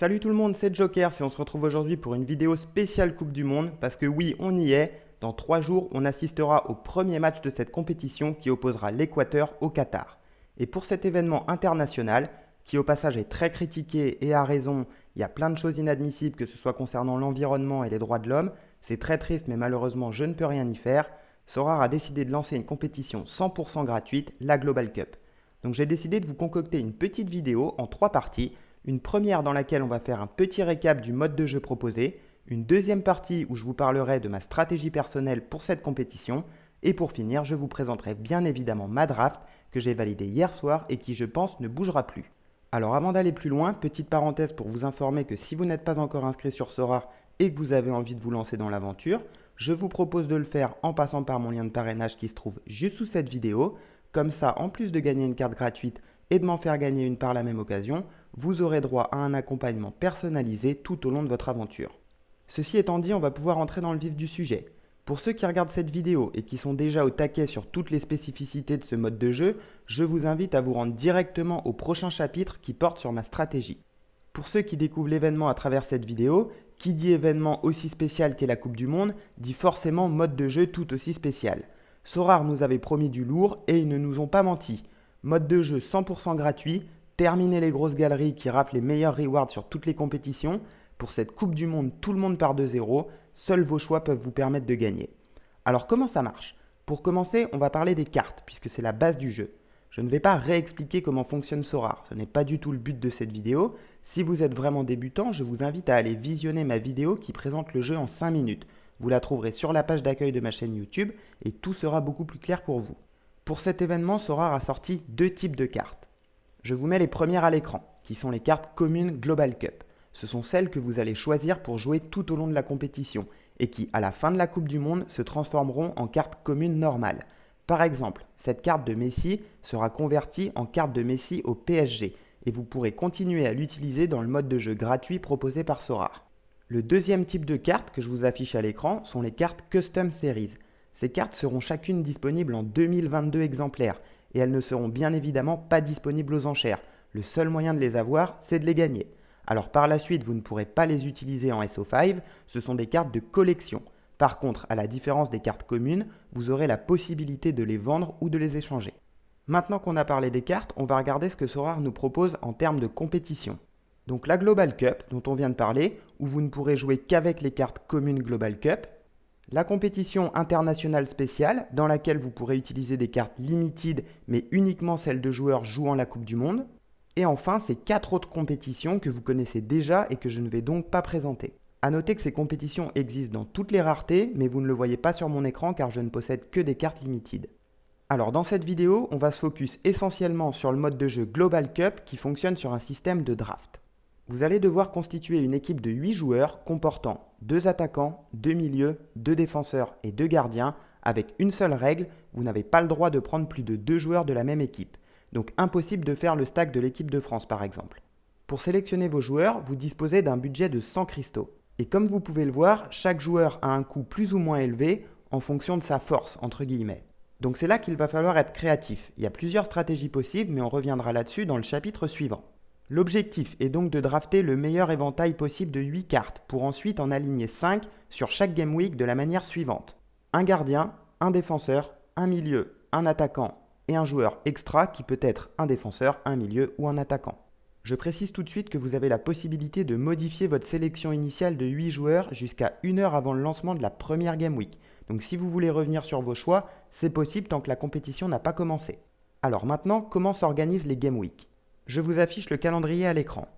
Salut tout le monde, c'est Joker, et on se retrouve aujourd'hui pour une vidéo spéciale Coupe du Monde, parce que oui, on y est. Dans 3 jours, on assistera au premier match de cette compétition qui opposera l'Équateur au Qatar. Et pour cet événement international, qui au passage est très critiqué et à raison, il y a plein de choses inadmissibles, que ce soit concernant l'environnement et les droits de l'homme, c'est très triste mais malheureusement je ne peux rien y faire, Sorare a décidé de lancer une compétition 100% gratuite, la Global Cup. Donc j'ai décidé de vous concocter une petite vidéo en 3 parties. Une première dans laquelle on va faire un petit récap du mode de jeu proposé, une deuxième partie où je vous parlerai de ma stratégie personnelle pour cette compétition, et pour finir, je vous présenterai bien évidemment ma draft que j'ai validée hier soir et qui je pense ne bougera plus. Alors avant d'aller plus loin, petite parenthèse pour vous informer que si vous n'êtes pas encore inscrit sur Sorare et que vous avez envie de vous lancer dans l'aventure, je vous propose de le faire en passant par mon lien de parrainage qui se trouve juste sous cette vidéo. Comme ça, en plus de gagner une carte gratuite et de m'en faire gagner une par la même occasion, vous aurez droit à un accompagnement personnalisé tout au long de votre aventure. Ceci étant dit, on va pouvoir entrer dans le vif du sujet. Pour ceux qui regardent cette vidéo et qui sont déjà au taquet sur toutes les spécificités de ce mode de jeu, je vous invite à vous rendre directement au prochain chapitre qui porte sur ma stratégie. Pour ceux qui découvrent l'événement à travers cette vidéo, qui dit événement aussi spécial qu'est la Coupe du Monde, dit forcément mode de jeu tout aussi spécial. Sorare nous avait promis du lourd et ils ne nous ont pas menti. Mode de jeu 100% gratuit, terminez les grosses galeries qui raflent les meilleurs rewards sur toutes les compétitions. Pour cette Coupe du Monde, tout le monde part de zéro, seuls vos choix peuvent vous permettre de gagner. Alors comment ça marche? Pour commencer, on va parler des cartes, puisque c'est la base du jeu. Je ne vais pas réexpliquer comment fonctionne Sorare, ce n'est pas du tout le but de cette vidéo. Si vous êtes vraiment débutant, je vous invite à aller visionner ma vidéo qui présente le jeu en 5 minutes. Vous la trouverez sur la page d'accueil de ma chaîne YouTube et tout sera beaucoup plus clair pour vous. Pour cet événement, Sorare a sorti 2 types de cartes. Je vous mets les premières à l'écran, qui sont les cartes communes Global Cup. Ce sont celles que vous allez choisir pour jouer tout au long de la compétition et qui, à la fin de la Coupe du Monde, se transformeront en cartes communes normales. Par exemple, cette carte de Messi sera convertie en carte de Messi au PSG et vous pourrez continuer à l'utiliser dans le mode de jeu gratuit proposé par Sorare. Le deuxième type de cartes que je vous affiche à l'écran sont les cartes Custom Series. Ces cartes seront chacune disponibles en 2022 exemplaires et elles ne seront bien évidemment pas disponibles aux enchères. Le seul moyen de les avoir, c'est de les gagner. Alors par la suite, vous ne pourrez pas les utiliser en SO5, ce sont des cartes de collection. Par contre, à la différence des cartes communes, vous aurez la possibilité de les vendre ou de les échanger. Maintenant qu'on a parlé des cartes, on va regarder ce que Sorare nous propose en termes de compétition. Donc la Global Cup, dont on vient de parler, où vous ne pourrez jouer qu'avec les cartes communes Global Cup. La compétition internationale spéciale, dans laquelle vous pourrez utiliser des cartes limited, mais uniquement celles de joueurs jouant la Coupe du Monde. Et enfin, ces 4 autres compétitions que vous connaissez déjà et que je ne vais donc pas présenter. A noter que ces compétitions existent dans toutes les raretés, mais vous ne le voyez pas sur mon écran car je ne possède que des cartes limited. Alors dans cette vidéo, on va se focus essentiellement sur le mode de jeu Global Cup qui fonctionne sur un système de draft. Vous allez devoir constituer une équipe de 8 joueurs comportant 2 attaquants, 2 milieux, 2 défenseurs et 2 gardiens avec une seule règle, vous n'avez pas le droit de prendre plus de 2 joueurs de la même équipe. Donc impossible de faire le stack de l'équipe de France par exemple. Pour sélectionner vos joueurs, vous disposez d'un budget de 100 cristaux. Et comme vous pouvez le voir, chaque joueur a un coût plus ou moins élevé en fonction de sa force, entre guillemets. Donc c'est là qu'il va falloir être créatif. Il y a plusieurs stratégies possibles, mais on reviendra là-dessus dans le chapitre suivant. L'objectif est donc de drafter le meilleur éventail possible de 8 cartes pour ensuite en aligner 5 sur chaque Game Week de la manière suivante. Un gardien, un défenseur, un milieu, un attaquant et un joueur extra qui peut être un défenseur, un milieu ou un attaquant. Je précise tout de suite que vous avez la possibilité de modifier votre sélection initiale de 8 joueurs jusqu'à 1 heure avant le lancement de la première Game Week. Donc si vous voulez revenir sur vos choix, c'est possible tant que la compétition n'a pas commencé. Alors maintenant, comment s'organisent les Game Week ? Je vous affiche le calendrier à l'écran.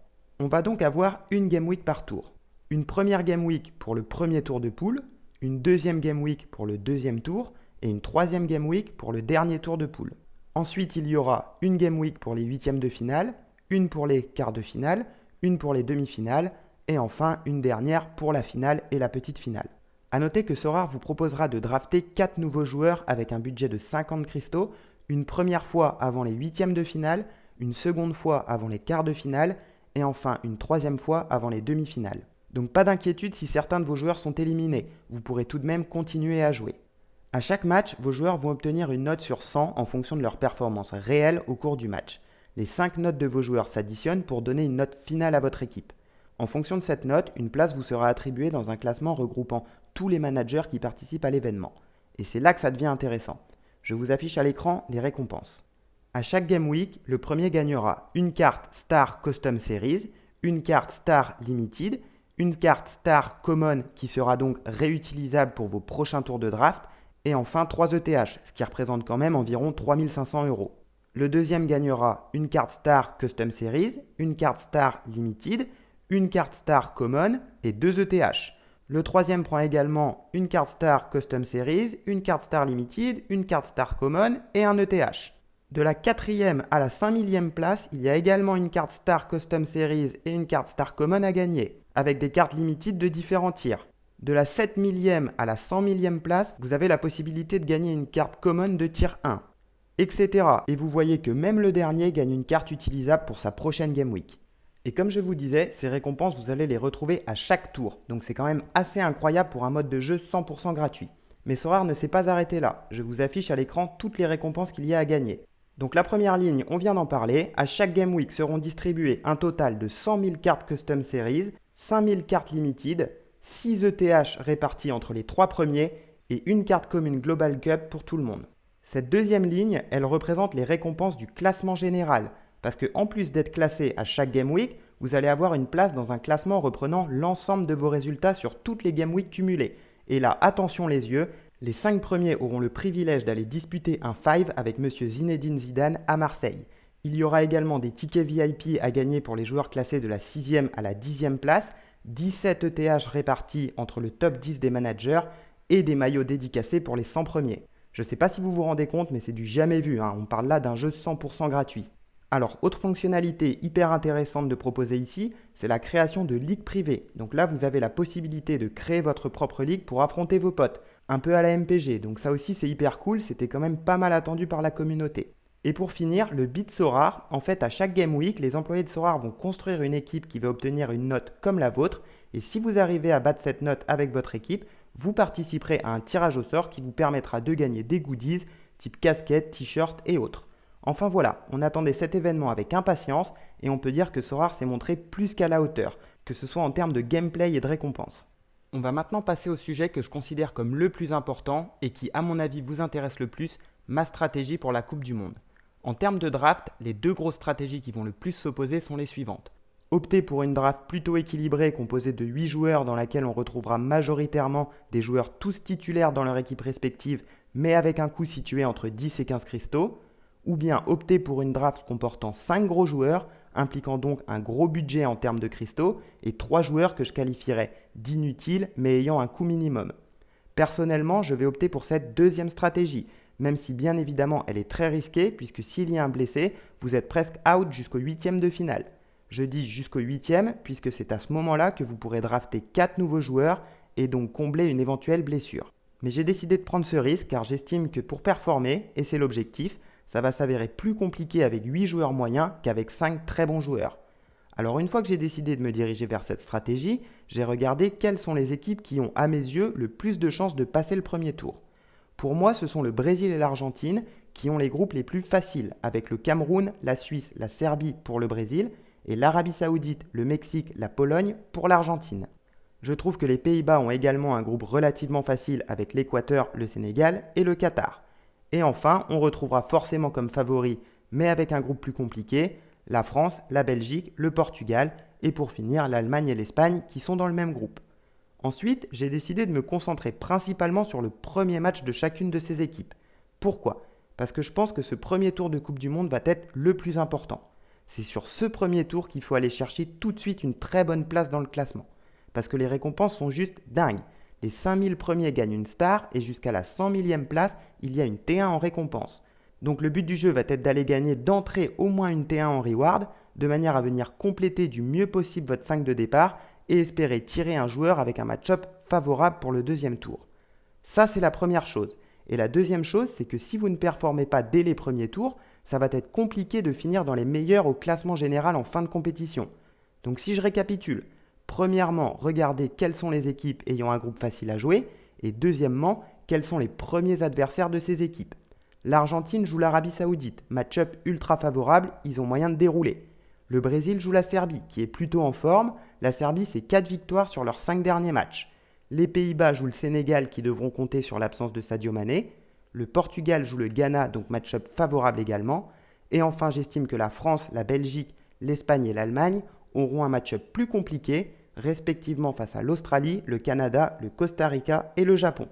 On va donc avoir une Game Week par tour. Une première Game Week pour le premier tour de poule, une deuxième Game Week pour le deuxième tour et une troisième Game Week pour le dernier tour de poule. Ensuite, il y aura une Game Week pour les huitièmes de finale, une pour les quarts de finale, une pour les demi-finales et enfin une dernière pour la finale et la petite finale. A noter que Sorare vous proposera de drafter 4 nouveaux joueurs avec un budget de 50 cristaux, une première fois avant les huitièmes de finale, une seconde fois avant les quarts de finale et enfin une troisième fois avant les demi-finales. Donc pas d'inquiétude si certains de vos joueurs sont éliminés, vous pourrez tout de même continuer à jouer. À chaque match, vos joueurs vont obtenir une note sur 100 en fonction de leur performance réelle au cours du match. Les 5 notes de vos joueurs s'additionnent pour donner une note finale à votre équipe. En fonction de cette note, une place vous sera attribuée dans un classement regroupant tous les managers qui participent à l'événement. Et c'est là que ça devient intéressant. Je vous affiche à l'écran les récompenses. À chaque Game Week, le premier gagnera une carte Star Custom Series, une carte Star Limited, une carte Star Common qui sera donc réutilisable pour vos prochains tours de draft, et enfin 3 ETH, ce qui représente quand même environ 3500 €. Le deuxième gagnera une carte Star Custom Series, une carte Star Limited, une carte Star Common et 2 ETH. Le troisième prend également une carte Star Custom Series, une carte Star Limited, une carte Star Common et un ETH. De la 4e à la 5000e place, il y a également une carte Star Custom Series et une carte Star Common à gagner, avec des cartes Limited de différents tiers. De la 7000e à la 100 000e place, vous avez la possibilité de gagner une carte Common de tier 1, etc. Et vous voyez que même le dernier gagne une carte utilisable pour sa prochaine Game Week. Et comme je vous disais, ces récompenses, vous allez les retrouver à chaque tour. Donc c'est quand même assez incroyable pour un mode de jeu 100% gratuit. Mais Sorare ne s'est pas arrêté là. Je vous affiche à l'écran toutes les récompenses qu'il y a à gagner. Donc la première ligne, on vient d'en parler. À chaque Game Week seront distribuées un total de 100 000 cartes Custom Series, 5 000 cartes Limited, 6 ETH répartis entre les 3 premiers et une carte commune Global Cup pour tout le monde. Cette deuxième ligne, elle représente les récompenses du classement général. Parce qu'en plus d'être classé à chaque Game Week, vous allez avoir une place dans un classement reprenant l'ensemble de vos résultats sur toutes les Game Week cumulées. Et là, attention les yeux, les 5 premiers auront le privilège d'aller disputer un 5 avec Monsieur Zinedine Zidane à Marseille. Il y aura également des tickets VIP à gagner pour les joueurs classés de la 6e à la 10e place, 17 ETH répartis entre le top 10 des managers et des maillots dédicacés pour les 100 premiers. Je ne sais pas si vous vous rendez compte, mais c'est du jamais vu, hein. On parle là d'un jeu 100% gratuit. Alors, autre fonctionnalité hyper intéressante de proposer ici, c'est la création de ligues privées. Donc là, vous avez la possibilité de créer votre propre ligue pour affronter vos potes, un peu à la MPG. Donc ça aussi, c'est hyper cool, c'était quand même pas mal attendu par la communauté. Et pour finir, le beat Sorare. En fait, à chaque Game Week, les employés de Sorare vont construire une équipe qui va obtenir une note comme la vôtre. Et si vous arrivez à battre cette note avec votre équipe, vous participerez à un tirage au sort qui vous permettra de gagner des goodies type casquette, t-shirt et autres. Enfin voilà, on attendait cet événement avec impatience et on peut dire que Sorare s'est montré plus qu'à la hauteur, que ce soit en termes de gameplay et de récompenses. On va maintenant passer au sujet que je considère comme le plus important et qui à mon avis vous intéresse le plus, ma stratégie pour la Coupe du Monde. En termes de draft, les 2 grosses stratégies qui vont le plus s'opposer sont les suivantes. Opter pour une draft plutôt équilibrée composée de 8 joueurs dans laquelle on retrouvera majoritairement des joueurs tous titulaires dans leur équipe respective mais avec un coût situé entre 10 et 15 cristaux. Ou bien opter pour une draft comportant 5 gros joueurs, impliquant donc un gros budget en termes de cristaux, et 3 joueurs que je qualifierais d'inutiles mais ayant un coût minimum. Personnellement, je vais opter pour cette deuxième stratégie, même si bien évidemment elle est très risquée, puisque s'il y a un blessé, vous êtes presque out jusqu'au 8e de finale. Je dis jusqu'au 8e, puisque c'est à ce moment-là que vous pourrez drafter 4 nouveaux joueurs et donc combler une éventuelle blessure. Mais j'ai décidé de prendre ce risque car j'estime que pour performer, et c'est l'objectif, ça va s'avérer plus compliqué avec 8 joueurs moyens qu'avec 5 très bons joueurs. Alors une fois que j'ai décidé de me diriger vers cette stratégie, j'ai regardé quelles sont les équipes qui ont à mes yeux le plus de chances de passer le premier tour. Pour moi, ce sont le Brésil et l'Argentine qui ont les groupes les plus faciles, avec le Cameroun, la Suisse, la Serbie pour le Brésil, et l'Arabie Saoudite, le Mexique, la Pologne pour l'Argentine. Je trouve que les Pays-Bas ont également un groupe relativement facile avec l'Équateur, le Sénégal et le Qatar. Et enfin, on retrouvera forcément comme favoris, mais avec un groupe plus compliqué, la France, la Belgique, le Portugal et pour finir l'Allemagne et l'Espagne qui sont dans le même groupe. Ensuite, j'ai décidé de me concentrer principalement sur le premier match de chacune de ces équipes. Pourquoi ? Parce que je pense que ce premier tour de Coupe du Monde va être le plus important. C'est sur ce premier tour qu'il faut aller chercher tout de suite une très bonne place dans le classement. Parce que les récompenses sont juste dingues. Les 5000 premiers gagnent une star et jusqu'à la 100 000e place, il y a une T1 en récompense. Donc le but du jeu va être d'aller gagner d'entrée au moins une T1 en reward, de manière à venir compléter du mieux possible votre 5 de départ et espérer tirer un joueur avec un match-up favorable pour le deuxième tour. Ça, c'est la première chose. Et la deuxième chose, c'est que si vous ne performez pas dès les premiers tours, ça va être compliqué de finir dans les meilleurs au classement général en fin de compétition. Donc si je récapitule, premièrement, regardez quelles sont les équipes ayant un groupe facile à jouer et deuxièmement, quels sont les premiers adversaires de ces équipes. L'Argentine joue l'Arabie Saoudite, match-up ultra favorable, ils ont moyen de dérouler. Le Brésil joue la Serbie, qui est plutôt en forme. La Serbie, c'est 4 victoires sur leurs 5 derniers matchs. Les Pays-Bas jouent le Sénégal, qui devront compter sur l'absence de Sadio Mané. Le Portugal joue le Ghana, donc match-up favorable également. Et enfin, j'estime que la France, la Belgique, l'Espagne et l'Allemagne auront un match-up plus compliqué, respectivement face à l'Australie, le Canada, le Costa Rica et le Japon.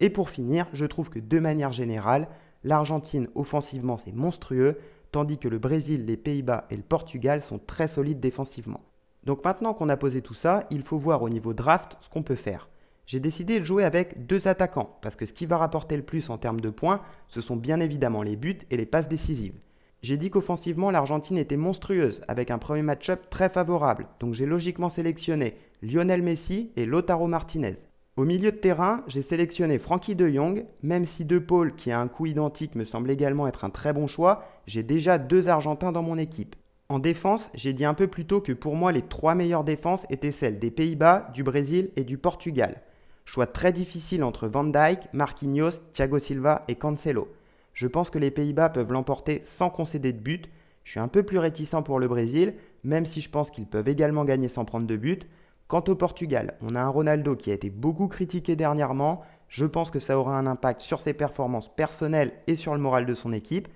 Et pour finir, je trouve que de manière générale, l'Argentine offensivement c'est monstrueux, tandis que le Brésil, les Pays-Bas et le Portugal sont très solides défensivement. Donc maintenant qu'on a posé tout ça, il faut voir au niveau draft ce qu'on peut faire. J'ai décidé de jouer avec 2 attaquants, parce que ce qui va rapporter le plus en termes de points, ce sont bien évidemment les buts et les passes décisives. J'ai dit qu'offensivement, l'Argentine était monstrueuse, avec un premier match-up très favorable, donc j'ai logiquement sélectionné Lionel Messi et Lautaro Martinez. Au milieu de terrain, j'ai sélectionné Frenkie de Jong, même si De Paul, qui a un coût identique, me semble également être un très bon choix, j'ai déjà 2 Argentins dans mon équipe. En défense, j'ai dit un peu plus tôt que pour moi les 3 meilleures défenses étaient celles des Pays-Bas, du Brésil et du Portugal. Choix très difficile entre Van Dijk, Marquinhos, Thiago Silva et Cancelo. Je pense que les Pays-Bas peuvent l'emporter sans concéder de but. Je suis un peu plus réticent pour le Brésil, même si je pense qu'ils peuvent également gagner sans prendre de but. Quant au Portugal, on a un Ronaldo qui a été beaucoup critiqué dernièrement. Je pense que ça aura un impact sur ses performances personnelles et sur le moral de son équipe.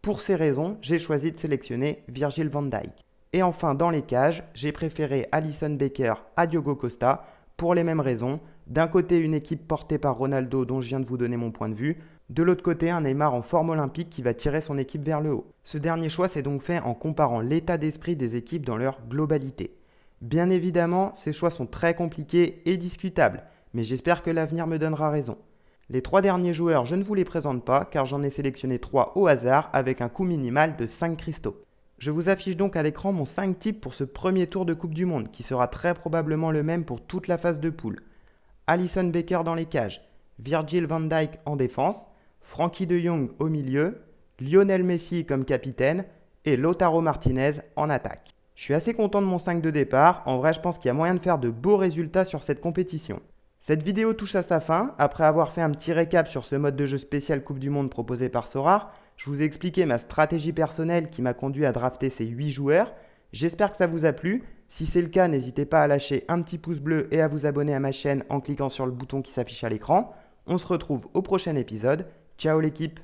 Pour ces raisons, j'ai choisi de sélectionner Virgil van Dijk. Et enfin, dans les cages, j'ai préféré Alisson Becker à Diogo Costa pour les mêmes raisons. D'un côté, une équipe portée par Ronaldo dont je viens de vous donner mon point de vue. De l'autre côté, un Neymar en forme olympique qui va tirer son équipe vers le haut. Ce dernier choix s'est donc fait en comparant l'état d'esprit des équipes dans leur globalité. Bien évidemment, ces choix sont très compliqués et discutables, mais j'espère que l'avenir me donnera raison. Les 3 derniers joueurs, je ne vous les présente pas car j'en ai sélectionné 3 au hasard avec un coût minimal de 5 cristaux. Je vous affiche donc à l'écran mon 5 types pour ce premier tour de Coupe du Monde qui sera très probablement le même pour toute la phase de poule. Alisson Becker dans les cages, Virgil van Dijk en défense, Frenkie de Jong au milieu, Lionel Messi comme capitaine et Lautaro Martinez en attaque. Je suis assez content de mon 5 de départ, en vrai je pense qu'il y a moyen de faire de beaux résultats sur cette compétition. Cette vidéo touche à sa fin, après avoir fait un petit récap sur ce mode de jeu spécial Coupe du Monde proposé par Sorare, je vous ai expliqué ma stratégie personnelle qui m'a conduit à drafter ces 8 joueurs. J'espère que ça vous a plu. Si c'est le cas, n'hésitez pas à lâcher un petit pouce bleu et à vous abonner à ma chaîne en cliquant sur le bouton qui s'affiche à l'écran. On se retrouve au prochain épisode. Ciao l'équipe!